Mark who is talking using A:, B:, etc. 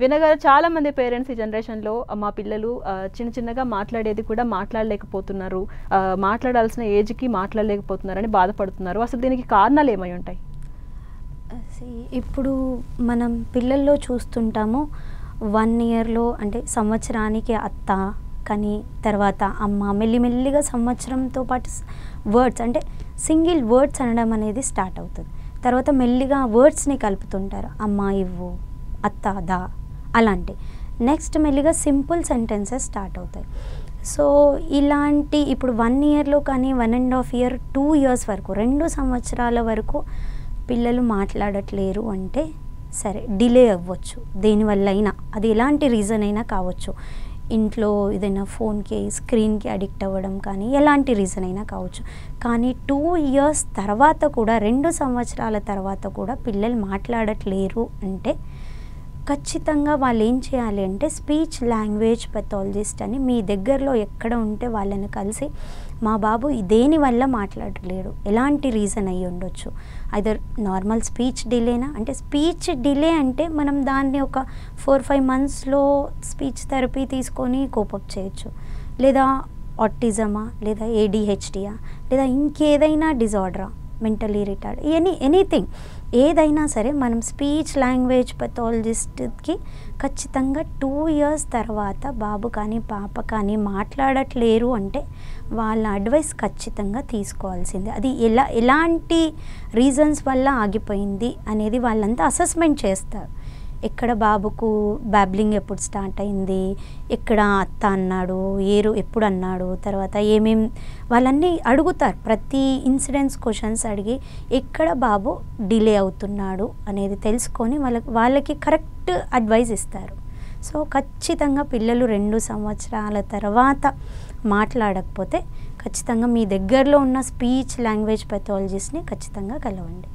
A: వినగానే చాలామంది పేరెంట్స్ ఈ జనరేషన్‌లో మా పిల్లలు చిన్నగా మాట్లాడేది కూడా మాట్లాడలేకపోతున్నారు. మాట్లాడాల్సిన ఏజ్‌కి మాట్లాడలేకపోతున్నారని బాధపడుతున్నారు. అసలు దీనికి కారణాలు ఏమై ఉంటాయి?
B: ఇప్పుడు మనం పిల్లల్లో చూస్తుంటాము 1 ఇయర్‌లో అంటే సంవత్సరానికి అత్త, కానీ తర్వాత అమ్మ, మెల్లిమెల్లిగా సంవత్సరంతో పాటు వర్డ్స్ అంటే సింగిల్ వర్డ్స్ అనడం అనేది స్టార్ట్ అవుతుంది. తర్వాత మెల్లిగా వర్డ్స్‌ని కలుపుతుంటారు. అమ్మ ఇవ్వు, అత్త దా అలాంటి. నెక్స్ట్ మెల్లిగా సింపుల్ సెంటెన్సెస్ స్టార్ట్ అవుతాయి. సో ఇలాంటి ఇప్పుడు 1 ఇయర్‌లో కానీ 1.5 ఇయర్, 2 ఇయర్స్ వరకు 2 సంవత్సరాల వరకు పిల్లలు మాట్లాడట్లేరు అంటే సరే డిలే అవ్వచ్చు. దేనివల్ల అయినా అది ఎలాంటి రీజన్ అయినా కావచ్చు. ఇంట్లో ఏదైనా ఫోన్‌కి, స్క్రీన్‌కి అడిక్ట్ అవ్వడం కానీ ఎలాంటి రీజన్ అయినా కావచ్చు. కానీ 2 ఇయర్స్ తర్వాత కూడా 2 సంవత్సరాల తర్వాత కూడా పిల్లలు మాట్లాడట్లేరు అంటే ఖచ్చితంగా వాళ్ళు ఏం చేయాలి అంటే స్పీచ్ లాంగ్వేజ్ పెథాలజిస్ట్ అని మీ దగ్గరలో ఎక్కడ ఉంటే వాళ్ళని కలిసి మా బాబు దేనివల్ల మాట్లాడలేడు, ఎలాంటి రీజన్ అయ్యి ఉండొచ్చు. ఐదర్ నార్మల్ స్పీచ్ డిలేనా అంటే స్పీచ్ డిలే అంటే మనం దాన్ని ఒక 4-5 మంత్స్లో స్పీచ్ థెరపీ తీసుకొని కోపప్ చేయొచ్చు. లేదా ఆటిజమా, లేదా ADHDయా, లేదా ఇంకేదైనా డిజార్డరా, మెంటలీ రిటార్డ్, ఎనీథింగ్ ఏదైనా సరే మనం స్పీచ్ లాంగ్వేజ్ పెథాలజిస్ట్కి ఖచ్చితంగా 2 ఇయర్స్ తర్వాత బాబు కానీ పాప కానీ మాట్లాడట్లేరు అంటే వాళ్ళ అడ్వైస్ ఖచ్చితంగా తీసుకోవాల్సిందే. అది ఎలాంటి రీజన్స్ వల్ల ఆగిపోయింది అనేది వాళ్ళంతా అసెస్మెంట్ చేస్తారు. ఎక్కడ బాబుకు బ్యాబ్లింగ్ ఎప్పుడు స్టార్ట్ అయింది, ఎక్కడ అత్త అన్నాడు, ఎప్పుడు అన్నాడు, తర్వాత వాళ్ళన్నీ అడుగుతారు. ప్రతి ఇన్సిడెంట్స్ క్వశ్చన్స్ అడిగి ఎక్కడ బాబు డిలే అవుతున్నాడు అనేది తెలుసుకొని వాళ్ళకి కరెక్ట్ అడ్వైస్ ఇస్తారు. సో ఖచ్చితంగా పిల్లలు 2 సంవత్సరాల తర్వాత మాట్లాడకపోతే ఖచ్చితంగా మీ దగ్గరలో ఉన్న స్పీచ్ లాంగ్వేజ్ పెథాలజిస్ట్ని ఖచ్చితంగా కలవండి.